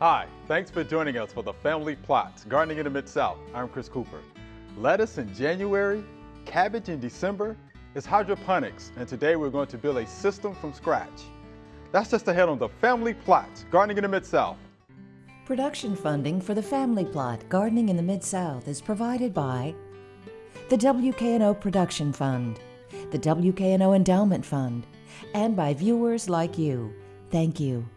Hi, thanks for joining us for the Family Plots, Gardening in the Mid-South. I'm Chris Cooper. Lettuce in January, cabbage in December. It's hydroponics, and today we're going to build a system from scratch. That's just ahead on the Family Plots, Gardening in the Mid-South. Production funding for the Family Plot, Gardening in the Mid-South is provided by the WKNO Production Fund, the WKNO Endowment Fund, and by viewers like you. Thank you.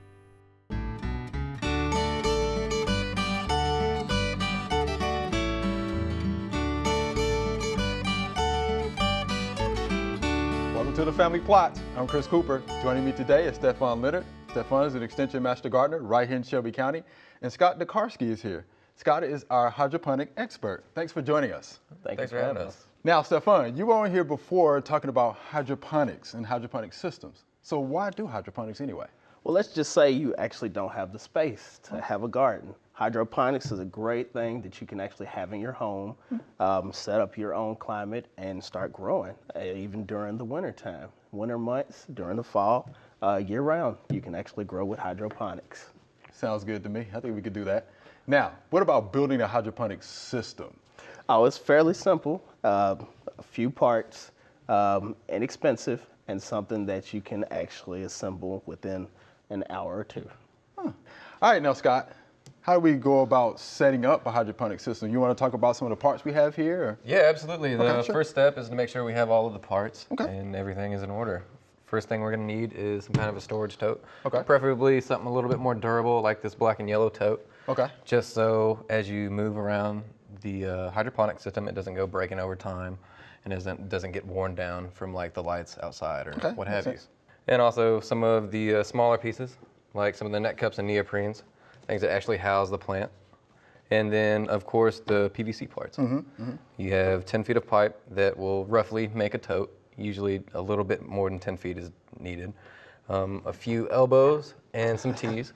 Welcome to the Family Plot. I'm Chris Cooper. Joining me today is Stephan Leonard. Stephan is an Extension Master Gardener right here in Shelby County. And Scott Dekarske is here. Scott is our hydroponic expert. Thanks for joining us. Thanks for having us. Now, Stephan, you were on here before talking about hydroponics and hydroponic systems. So why do hydroponics anyway? Well, let's just say you actually don't have the space to have a garden. Hydroponics is a great thing that you can actually have in your home, set up your own climate and start growing, even during the winter time. Winter months, during the fall, year round, you can actually grow with hydroponics. Sounds good to me. I think we could do that. Now, what about building a hydroponic system? Oh, it's fairly simple, a few parts, inexpensive, and something that you can actually assemble within an hour or two. All right, now Scott, how do we go about setting up a hydroponic system? You want to talk about some of the parts we have here? Or? Yeah, absolutely. The first step is to make sure we have all of the parts and everything is in order. First thing we're going to need is some kind of a storage tote. Preferably something a little bit more durable like this black and yellow tote. Just so as you move around the hydroponic system, it doesn't go breaking over time and doesn't get worn down from like the lights outside or what have you. And also some of the smaller pieces, like some of the net cups and neoprenes, things that actually house the plant. And then, of course, the PVC parts. You have 10 feet of pipe that will roughly make a tote. Usually a little bit more than 10 feet is needed. A few elbows and some T's.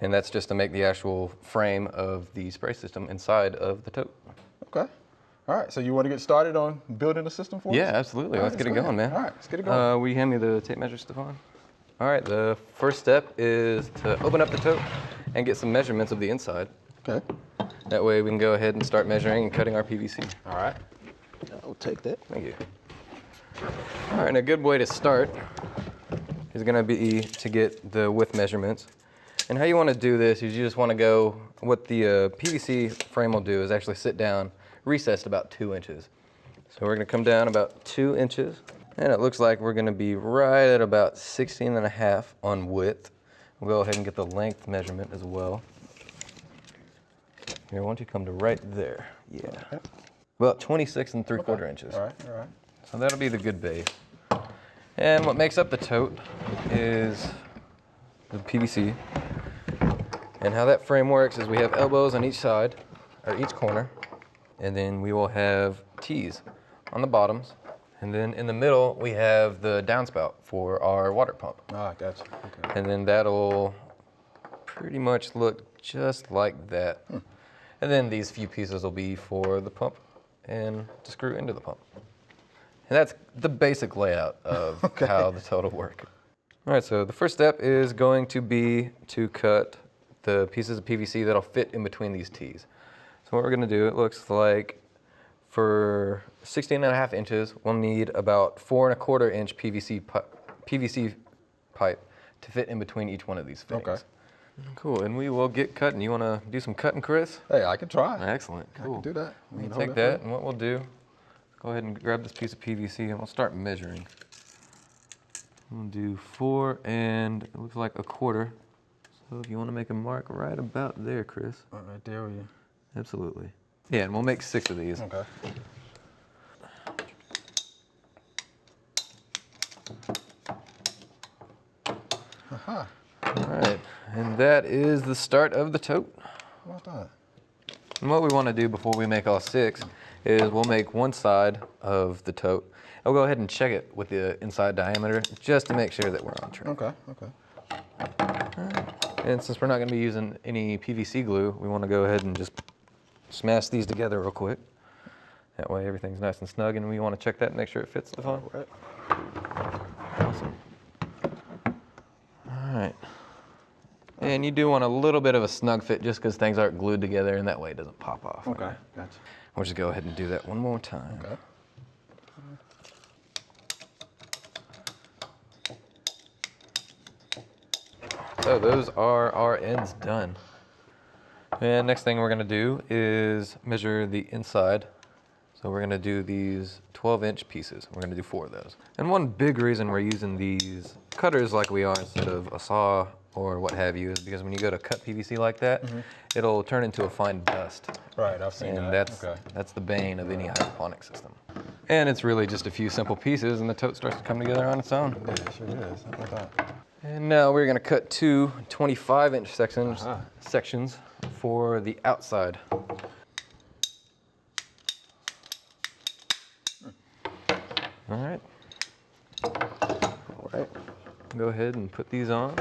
And that's just to make the actual frame of the spray system inside of the tote. All right, so you want to get started on building the system for us? Yeah, absolutely. Let's get it going, man. All right, let's get it going. Will you hand me the tape measure, Stephan? All right, the first step is to open up the tote and get some measurements of the inside. That way we can go ahead and start measuring and cutting our PVC. All right. I'll take that. Thank you. All right, and a good way to start is going to be to get the width measurements. And how you want to do this is you just want to go, what the PVC frame will do is actually sit down, recessed about 2 inches. So we're going to come down about 2 inches, and it looks like we're going to be right at about 16.5 on width. We'll go ahead and get the length measurement as well. Here, why don't you come to right there? Yeah. About 26 3/4 inches. All right. So that'll be the good base. And what makes up the tote is the PVC. And how that frame works is we have elbows on each side, or each corner, and then we will have T's on the bottoms. And then in the middle, we have the downspout for our water pump. Gotcha. And then that'll pretty much look just like that. And then these few pieces will be for the pump and to screw into the pump. And that's the basic layout of how the tote will work. All right, so the first step is going to be to cut the pieces of PVC that'll fit in between these T's. So what we're gonna do, it looks like for 16.5 inches, we'll need about 4 1/4 inch PVC pipe to fit in between each one of these fittings. Cool, and we will get cutting. You wanna do some cutting, Chris? Hey, I can try. Excellent, cool. I can do that. We can take that, and what we'll do, go ahead and grab this piece of PVC, and we'll start measuring. We'll do 4 and it looks like 1/4. So if you want to make a mark right about there, Chris. Right there, you. Absolutely. Yeah, and we'll make 6 of these. All right, and that is the start of the tote. What's that? And what we want to do before we make all 6 is we'll make one side of the tote. I'll go ahead and check it with the inside diameter just to make sure that we're on track. And since we're not going to be using any PVC glue, we want to go ahead and just smash these together real quick. That way everything's nice and snug, and we want to check that and make sure it fits, Stephan. Awesome. All right. And you do want a little bit of a snug fit just because things aren't glued together, and that way it doesn't pop off. Okay, gotcha. We'll just go ahead and do that one more time. Okay. So those are our ends done. And next thing we're gonna do is measure the inside. So we're gonna do these 12-inch pieces. We're gonna do 4 of those. And one big reason we're using these cutters like we are instead of a saw or what have you is because when you go to cut PVC like that, it'll turn into a fine dust. Right, I've seen And that. that's the bane of any hydroponic system. And it's really just a few simple pieces and the tote starts to come together on its own. Yeah, it sure is. How about that? And now we're gonna cut 2 25-inch sections for the outside. All right. All right. Go ahead and put these on.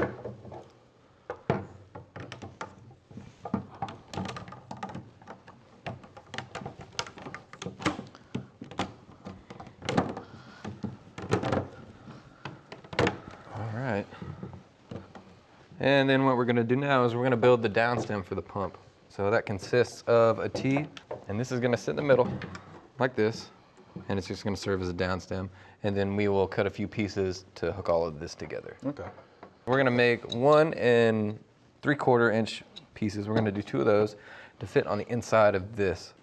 And then what we're gonna do now is we're gonna build the downstem for the pump. So that consists of a T, and this is gonna sit in the middle, like this, and it's just gonna serve as a downstem. And then we will cut a few pieces to hook all of this together. Okay. We're gonna make 1 3/4-inch pieces. We're gonna do 2 of those to fit on the inside of this.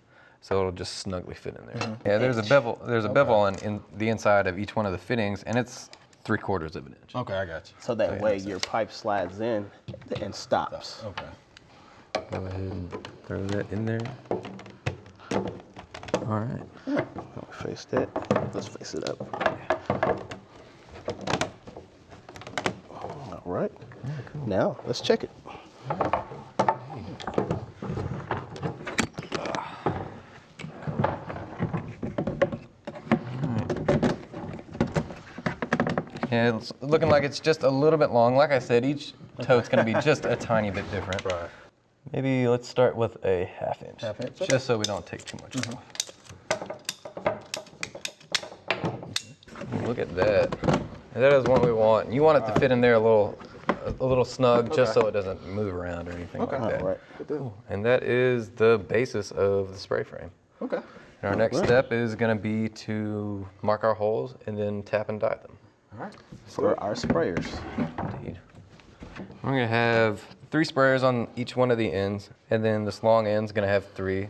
So it'll just snugly fit in there. Yeah, there's a bevel. There's a bevel in the inside of each one of the fittings, and it's 3/4 of an inch. Okay, I got you. So that way your pipe slides in and stops. Okay. Go ahead and throw that in there. All right. I'll face that. Let's face it up. All right. Yeah, cool. Now let's check it. Yeah, it's looking like it's just a little bit long. Like I said, each tote's gonna be just a tiny bit different. Right. Maybe let's start with a 1/2 inch. 1/2 inch? Just so we don't take too much off. Look at that. That is what we want. You want it to fit in there a little snug, just so it doesn't move around or anything like that. All right. Cool. And that is the basis of the spray frame. Okay. And our next step is gonna be to mark our holes and then tap and dye them. All right. For our sprayers. Indeed. We're gonna have 3 sprayers on each one of the ends, and then this long end's gonna have 3,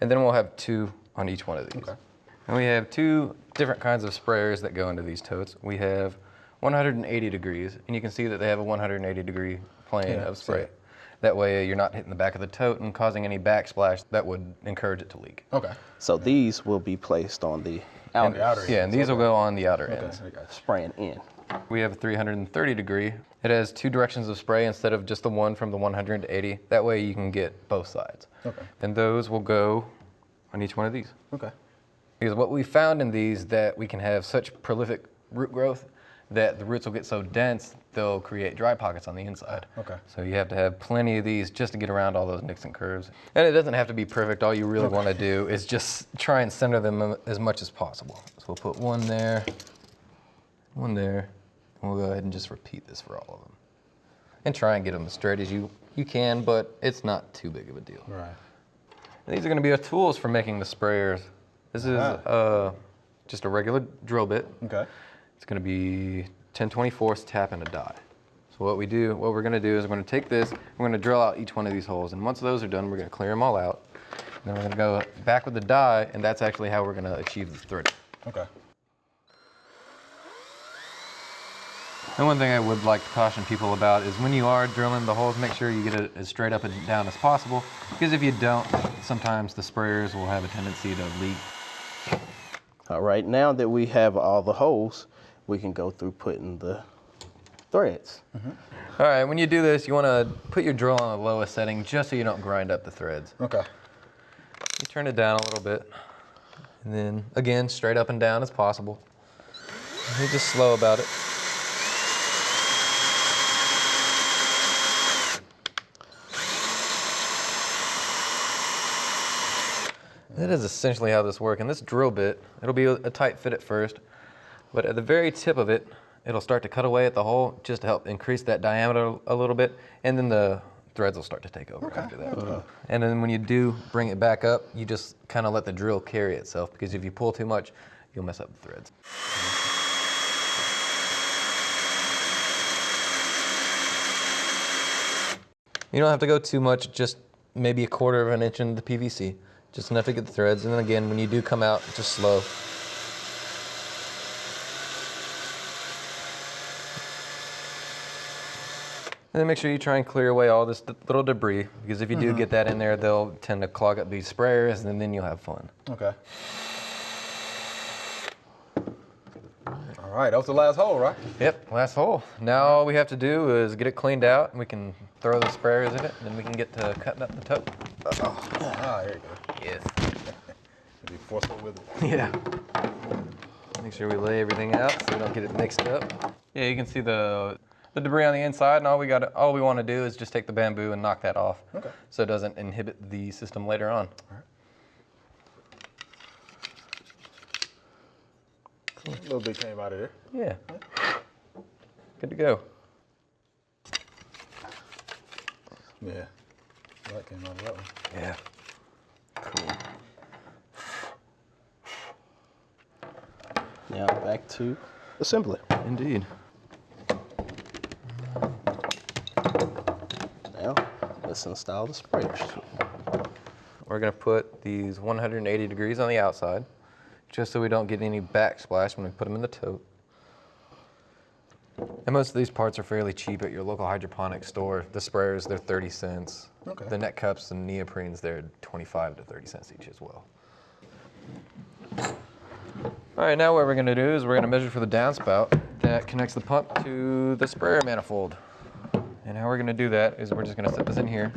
and then we'll have 2 on each one of these. Okay. And we have 2 different kinds of sprayers that go into these totes. We have 180 degrees, and you can see that they have a 180 degree plane of spray. That way you're not hitting the back of the tote and causing any backsplash that would encourage it to leak. Okay. So these will be placed on the outer. Yeah, and these will go on the outer ends. Okay. Spraying in. We have a 330 degree. It has 2 directions of spray instead of just the one from the 180. That way you can get both sides. Okay. And those will go on each one of these. Okay. Because what we found in these that we can have such prolific root growth that the roots will get so dense they'll create dry pockets on the inside. Okay. So you have to have plenty of these just to get around all those nicks and curves. And it doesn't have to be perfect. All you really want to do is just try and center them as much as possible. So we'll put one there, and we'll go ahead and just repeat this for all of them. And try and get them as straight as you can, but it's not too big of a deal. Right. And these are going to be our tools for making the sprayers. This is just a regular drill bit. Okay. It's going to be 10/24 tap and a die. So what we're going to do is we're going to take this, we're going to drill out each one of these holes, and once those are done, we're going to clear them all out. And then we're going to go back with the die, and that's actually how we're going to achieve the threading. Okay. And one thing I would like to caution people about is when you are drilling the holes, make sure you get it as straight up and down as possible, because if you don't, sometimes the sprayers will have a tendency to leak. All right, now that we have all the holes, we can go through putting the threads. All right, when you do this, you want to put your drill on the lowest setting just so you don't grind up the threads. Okay. You turn it down a little bit, and then again, straight up and down as possible. You're just slow about it. That is essentially how this works. And this drill bit, it'll be a tight fit at first, but at the very tip of it it'll start to cut away at the hole just to help increase that diameter a little bit, and then the threads will start to take over after that. And then when you do bring it back up, you just kind of let the drill carry itself, because if you pull too much, you'll mess up the threads. You don't have to go too much, just maybe 1/4 of an inch into the PVC, just enough to get the threads. And then again, when you do come out, just slow. And then make sure you try and clear away all this little debris, because if you do get that in there, they'll tend to clog up these sprayers, and then you'll have fun. Okay. All right, that was the last hole, right? Yep, last hole. Now all we have to do is get it cleaned out, and we can throw the sprayers in it, and then we can get to cutting up the tote. Ah, there you go. Yes. Be forceful with it. Yeah. Make sure we lay everything out so we don't get it mixed up. Yeah, you can see the debris on the inside, and all we want to do is just take the bamboo and knock that off, so it doesn't inhibit the system later on. All right. A little bit came out of there. Yeah. Good to go. Yeah. That came out of that one. Yeah. Cool. Now back to assembly. Indeed. Now let's install the sprayers. We're going to put these 180 degrees on the outside, just so we don't get any backsplash when we put them in the tote. And most of these parts are fairly cheap at your local hydroponics store. The sprayers, they're 30 cents. Okay. The net cups and neoprenes, they're 25 to 30 cents each as well. All right, now what we're gonna do is we're gonna measure for the downspout that connects the pump to the sprayer manifold. And how we're gonna do that is we're just gonna set this in here,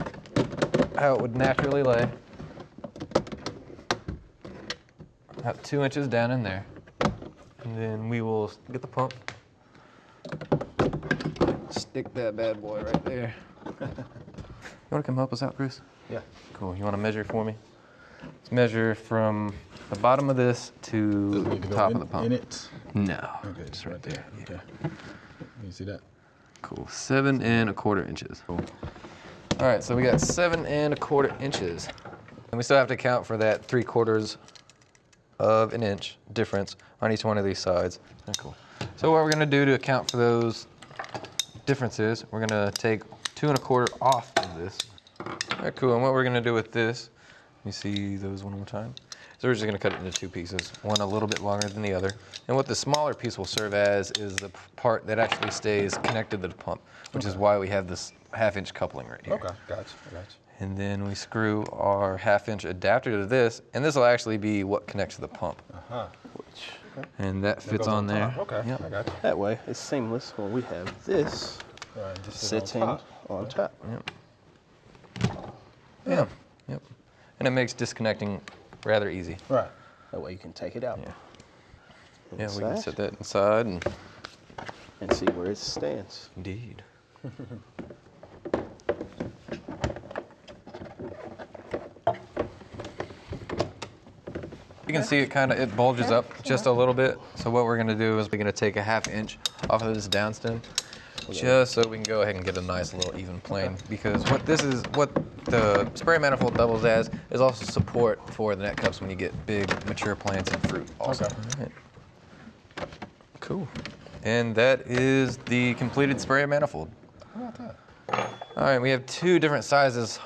how it would naturally lay. About 2 inches down in there. And then we will get the pump, stick that bad boy right there. You wanna come help us out, Chris? Yeah. Cool, you wanna measure for me? Let's measure from the bottom of this to the top of the pump. In it? No, Okay, just right there. Yeah. Okay. You see that? Cool, 7 1/4 inches. Cool. All right, so we got 7 1/4 inches. And we still have to account for that 3/4 of an inch difference on each one of these sides. Oh, cool. So what we're gonna do to account for those differences, we're gonna take 2 1/4 off of this. All right, cool, and what we're gonna do with this, let me see those one more time. So we're just gonna cut it into 2 pieces, one a little bit longer than the other. And what the smaller piece will serve as is the part that actually stays connected to the pump, which is why we have this 1/2 inch coupling right here. Okay, gotcha. And then we screw our 1/2 inch adapter to this, and this will actually be what connects to the pump. And that fits on there. Okay, Yep. I got you. That way it's seamless when we have this Right, just sitting on top. Yeah. Yep. And it makes disconnecting rather easy. Right. That way you can take it out. Yeah. Yeah, we can Inside. set that inside And see where it stands. Indeed. You can see it bulges up just a little bit. So what we're gonna do is we're gonna take a 1/2 inch off of this downstem, just so we can go ahead and get a nice little even plane. Because what the spray manifold doubles as is also support for the net cups when you get big mature plants and fruit also. Okay. All right. Cool. And that is the completed spray manifold. How about that? All right, we have two different size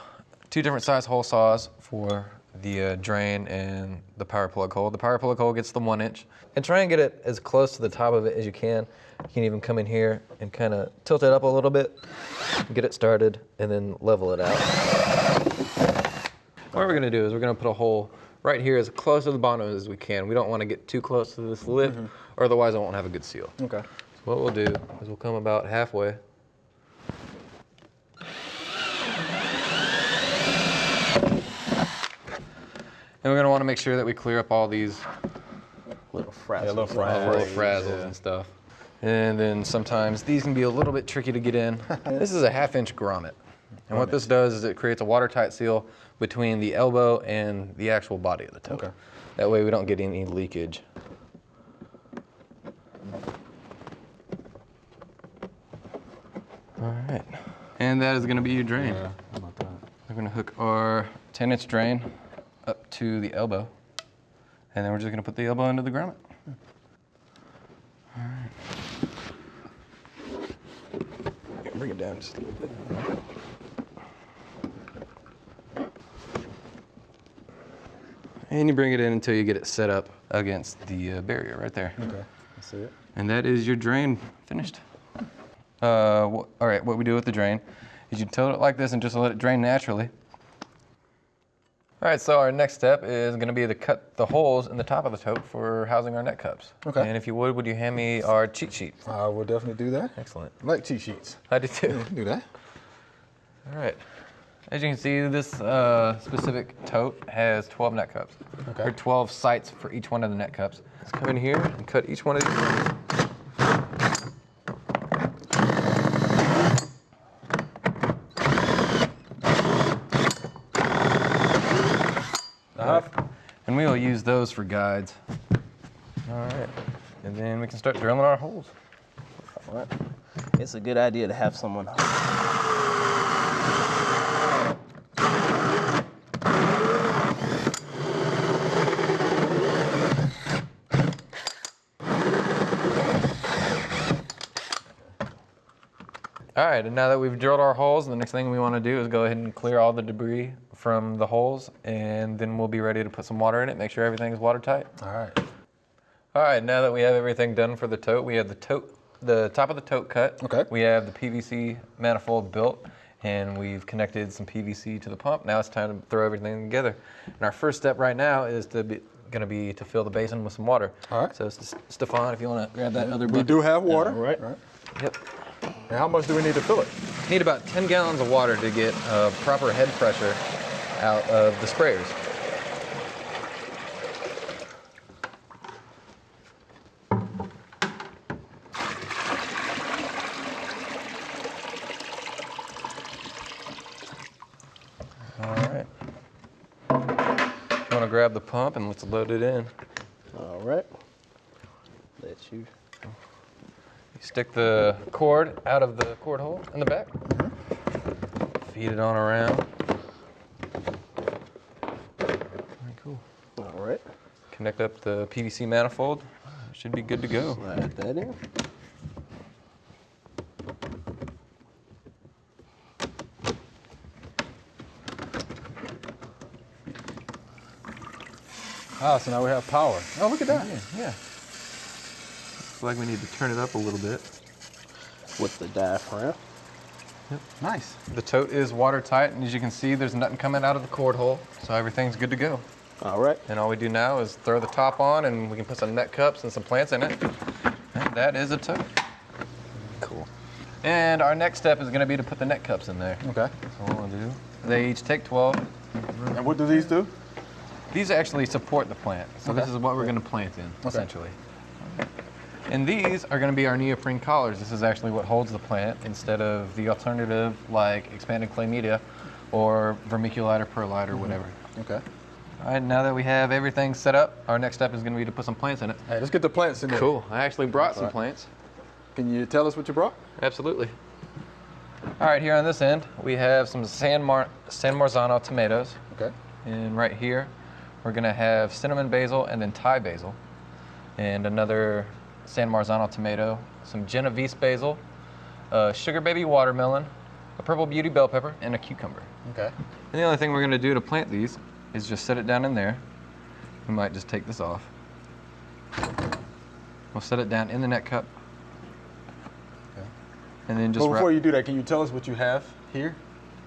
hole saws for the drain and the power plug hole. The power plug hole gets the 1 inch. And try and get it as close to the top of it as you can. You can even come in here and kind of tilt it up a little bit, get it started, and then level it out. What we're gonna do is we're gonna put a hole right here as close to the bottom as we can. We don't wanna get too close to this lip, or otherwise I won't have a good seal. Okay. So what we'll do is we'll come about halfway. And we're gonna wanna make sure that we clear up all these Little frazzles. Yeah, little little frazzles and stuff. And then sometimes these can be a little bit tricky to get in. This is a 1/2 inch grommet. And what this does is it creates a watertight seal between the elbow and the actual body of the tote. Okay. That way we don't get any leakage. And that is gonna be your drain. Yeah, how about that? We're gonna hook our 10-inch drain up to the elbow. And then we're just gonna put the elbow into the grommet. All right. Bring it down just a little bit. And you bring it in until you get it set up against the barrier right there. Okay, I see it. And that is your drain finished. All right, what we do with the drain is you tilt it like this and just let it drain naturally. All right, so our next step is gonna be to cut the holes in the top of the tote for housing our net cups. Okay. And if you would you hand me our cheat sheet? I will definitely do that. Excellent. I like cheat sheets. I do too. Do that. All right. As you can see, this specific tote has 12 net cups. Okay. There are 12 sites for each one of the net cups. Let's come in here and cut each one of these. And we will use those for guides. All right. And then we can start drilling our holes. All right. It's a good idea to have someone. All right, and now that we've drilled our holes, the next thing we want to do is go ahead and clear all the debris from the holes, and then we'll be ready to put some water in it, make sure everything is watertight. All right. All right, now that we have everything done for the tote, we have the top of the tote cut. Okay. We have the PVC manifold built, and we've connected some PVC to the pump. Now it's time to throw everything together. And our first step right now is to fill the basin with some water. All right. So Stephan, if you want to grab that other We bucket. do have water. Right. Right. Yep. And how much do we need to fill it? Need about 10 gallons of water to get proper head pressure out of the sprayers. All right. You want to grab the pump and let's load it in. All right. Let you. You stick the cord out of the cord hole in the back. Feed it on around. Very cool. All right. Connect up the PVC manifold. Should be good to go. Slide that in. Ah, so now we have power. Oh, look at that. Yeah. Looks like we need to turn it up a little bit. With the diaphragm. Nice. The tote is watertight, and as you can see, there's nothing coming out of the cord hole, so everything's good to go. All right. And all we do now is throw the top on, and we can put some net cups and some plants in it. And that is a tote. Cool. And our next step is going to be to put the net cups in there. Okay. So what we'll do, they each take 12. And what do these do? These actually support the plant, so Okay. this is what we're going to plant in, essentially. And these are going to be our neoprene collars. This is actually what holds the plant instead of the alternative like expanded clay media or vermiculite or perlite or whatever. Okay. All right, now that we have everything set up, our next step is going to be to put some plants in it. Hey, let's get the plants in there. Cool. I actually brought some plants. Can you tell us what you brought? Absolutely. All right, here on this end, we have some San Marzano tomatoes. Okay. And right here, we're going to have cinnamon basil and then Thai basil. And another San Marzano tomato, some Genovese basil, a sugar baby watermelon, a purple beauty bell pepper, and a cucumber. Okay. And the only thing we're going to do to plant these is just set it down in there. We might just take this off. We'll set it down in the net cup. Okay. And then just But before wrap. you do that, can you tell us what you have here?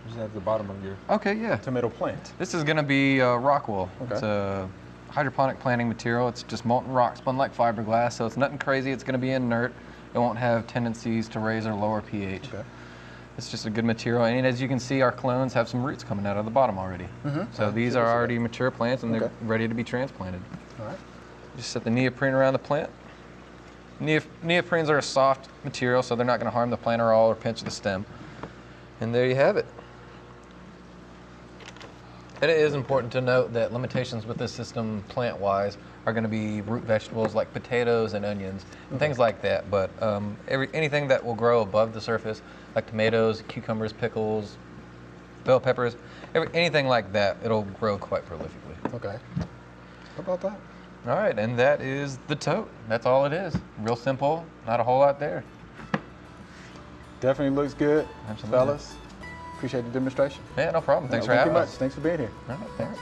You just have the bottom of your Okay, yeah. tomato plant. This is going to be rock wool. Okay. It's a hydroponic planting material. It's just molten rock spun like fiberglass, so it's nothing crazy. It's going to be inert. It won't have tendencies to raise or lower pH. Okay. It's just a good material, and as you can see, our clones have some roots coming out of the bottom already. So these are already mature plants, and they're ready to be transplanted. All right. Just set the neoprene around the plant. Neoprenes are a soft material, so they're not going to harm the plant at all or pinch the stem. And there you have it. And it is important to note that limitations with this system plant-wise are going to be root vegetables like potatoes and onions and things like that. But anything that will grow above the surface, like tomatoes, cucumbers, pickles, bell peppers, anything like that, it'll grow quite prolifically. Okay. How about that? All right, and that is the tote. That's all it is. Real simple, not a whole lot there. Definitely looks good, Absolutely. fellas. Appreciate the demonstration. Yeah, no problem. Thanks for Thank you having much. us. Thanks for being here. All right, thanks.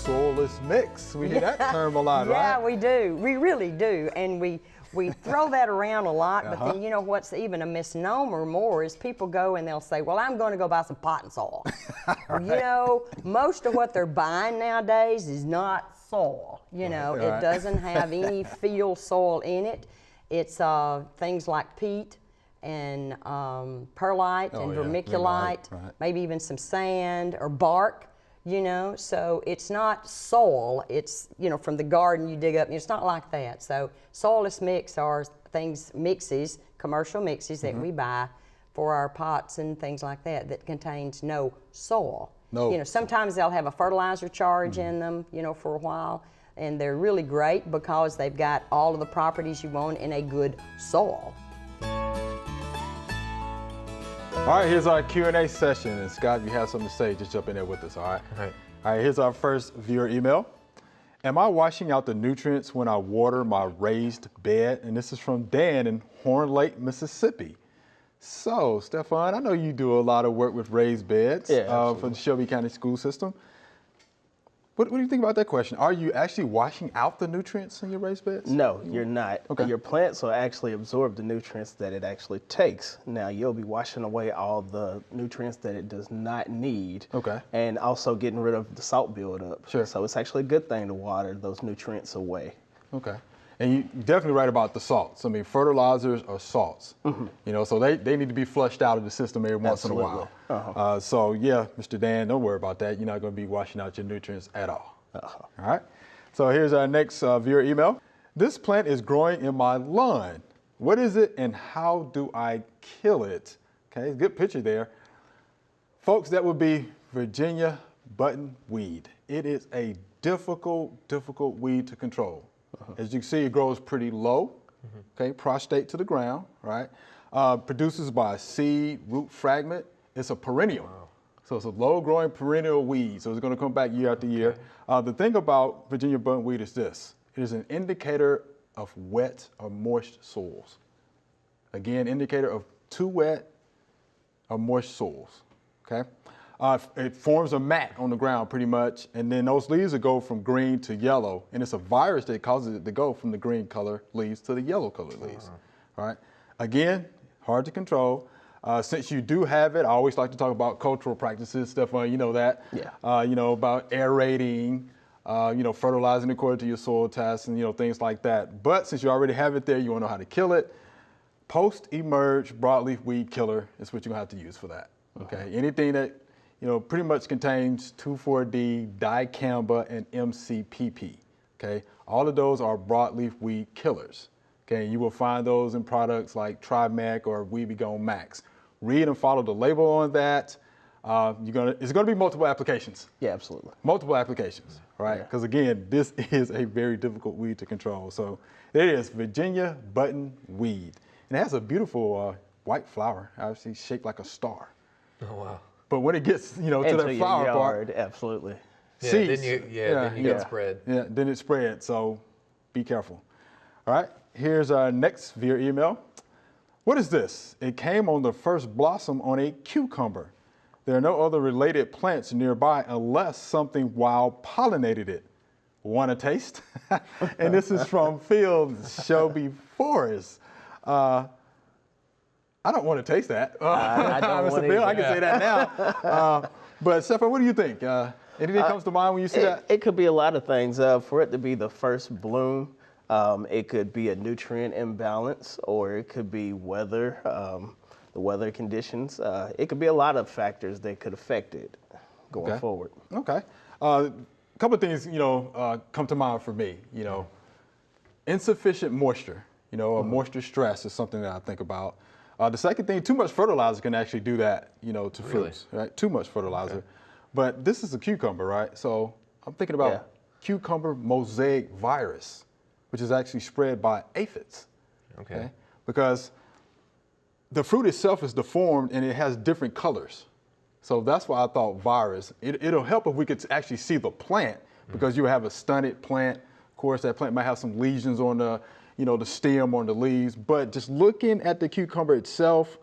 Soilless mix. We hear that term a lot, right? Yeah, we do. We really do. And we throw that around a lot, but then you know what's even a misnomer more is people go and they'll say, well, I'm going to go buy some potting soil. Right. You know, most of what they're buying nowadays is not soil. You know, it doesn't have any field soil in it. It's things like peat and perlite and vermiculite, maybe even some sand or bark. You know, so it's not soil, it's, you know, from the garden you dig up, it's not like that. So soilless mix are mixes, commercial mixes that we buy for our pots and things like that contains no soil. No. You know, sometimes they'll have a fertilizer charge in them, you know, for a while, and they're really great because they've got all of the properties you want in a good soil. All right, here's our Q&A session. And Scott, if you have something to say, just jump in there with us, all right? All right. All right, here's our first viewer email. Am I washing out the nutrients when I water my raised bed? And this is from Dan in Horn Lake, Mississippi. So, Stephan, I know you do a lot of work with raised beds for the Shelby County School System. What do you think about that question? Are you actually washing out the nutrients in your raised beds? No, you're not. Okay. Your plants will actually absorb the nutrients that it actually takes. Now, you'll be washing away all the nutrients that it does not need. Okay. And also getting rid of the salt buildup. Sure. So it's actually a good thing to water those nutrients away. Okay. And you're definitely right about the salts. I mean, fertilizers are salts. You know, so they need to be flushed out of the system every once in a while. So yeah, Mr. Dan, don't worry about that. You're not going to be washing out your nutrients at all. All right. So here's our next viewer email. This plant is growing in my lawn. What is it and how do I kill it? Okay, good picture there. Folks, that would be Virginia buttonweed. It is a difficult weed to control. As you can see, it grows pretty low, okay, prostrate to the ground, right? Produces by seed, root fragment. It's a perennial. Wow. So it's a low-growing perennial weed, so it's going to come back year after year. The thing about Virginia buttonweed is this. It is an indicator of wet or moist soils. Again, indicator of too wet or moist soils, okay? It forms a mat on the ground pretty much, and then those leaves will go from green to yellow, and it's a virus that causes it to go from the green color leaves to the yellow colored leaves. All right. Again, hard to control. Since you do have it, I always like to talk about cultural practices. Stephan, you know that. Yeah. You know, about aerating, you know, fertilizing according to your soil tests and, you know, things like that. But since you already have it there, you want to know how to kill it. Post-emerge broadleaf weed killer is what you're going to have to use for that. Okay. Anything that, you know, pretty much contains 2,4-D, dicamba, and MCPP, okay? All of those are broadleaf weed killers, okay? You will find those in products like Trimac or Weed Be Gone Max. Read and follow the label on that. It's gonna be multiple applications. Yeah, absolutely. Multiple applications, right? Because again, this is a very difficult weed to control. So it is Virginia buttonweed. And it has a beautiful white flower, obviously shaped like a star. Oh, wow. But when it gets, you know, to the flower part, absolutely. Yeah, seeds, then you get spread. Yeah, then it spreads. So be careful. All right. Here's our next viewer email. What is this? It came on the first blossom on a cucumber. There are no other related plants nearby unless something wild pollinated it. Want a taste? And this is from Fields Shelby Forest. I don't want to taste that. I don't want Bill, I can say that now. But Stephan, what do you think? Anything comes to mind when you see that? It could be a lot of things. For it to be the first bloom, it could be a nutrient imbalance, or it could be weather, the weather conditions. It could be a lot of factors that could affect it going forward. Okay. A couple of things, you know, come to mind for me. You know, insufficient moisture. You know, moisture stress is something that I think about. The second thing, too much fertilizer can actually do that, to fruits, right? Too much fertilizer. Okay. But this is a cucumber, right? So I'm thinking about cucumber mosaic virus, which is actually spread by aphids. Okay. Because the fruit itself is deformed and it has different colors. So that's why I thought virus. It'll help if we could actually see the plant, because you have a stunted plant. Of course, that plant might have some lesions on the stem or the leaves, but just looking at the cucumber itself,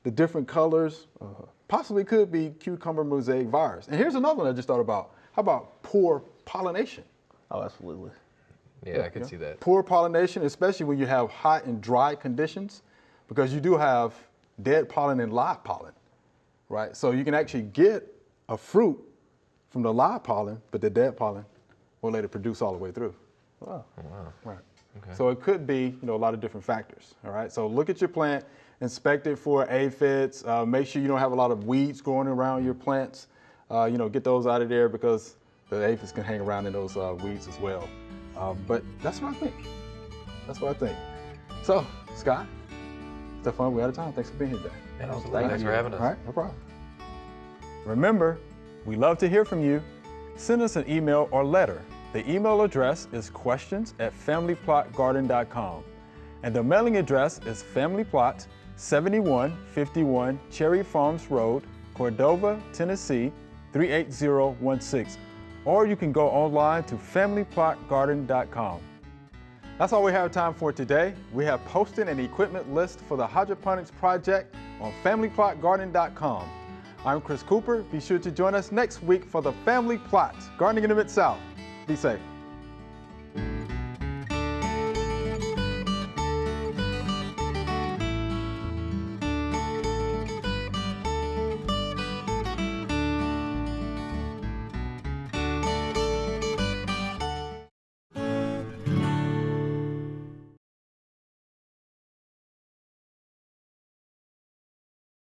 the different colors, possibly could be cucumber mosaic virus. And here's another one I just thought about. How about poor pollination? Oh, absolutely. Yeah, I could see that. Poor pollination, especially when you have hot and dry conditions, because you do have dead pollen and live pollen, right? So you can actually get a fruit from the live pollen, but the dead pollen won't let it produce all the way through. Wow. Right. Okay. So it could be, a lot of different factors. All right. So look at your plant, inspect it for aphids. Make sure you don't have a lot of weeds growing around your plants. Get those out of there, because the aphids can hang around in those weeds as well. But that's what I think. So, Scott, Stephan, we're out of time. Thanks for being here today. Thanks for having us. All right, no problem. Remember, we love to hear from you. Send us an email or letter. The email address is questions@familyplotgarden.com. And the mailing address is Family Plot, 7151 Cherry Farms Road, Cordova, Tennessee, 38016. Or you can go online to familyplotgarden.com. That's all we have time for today. We have posted an equipment list for the hydroponics project on familyplotgarden.com. I'm Chris Cooper. Be sure to join us next week for the Family Plot, Gardening in the Mid-South. Be safe.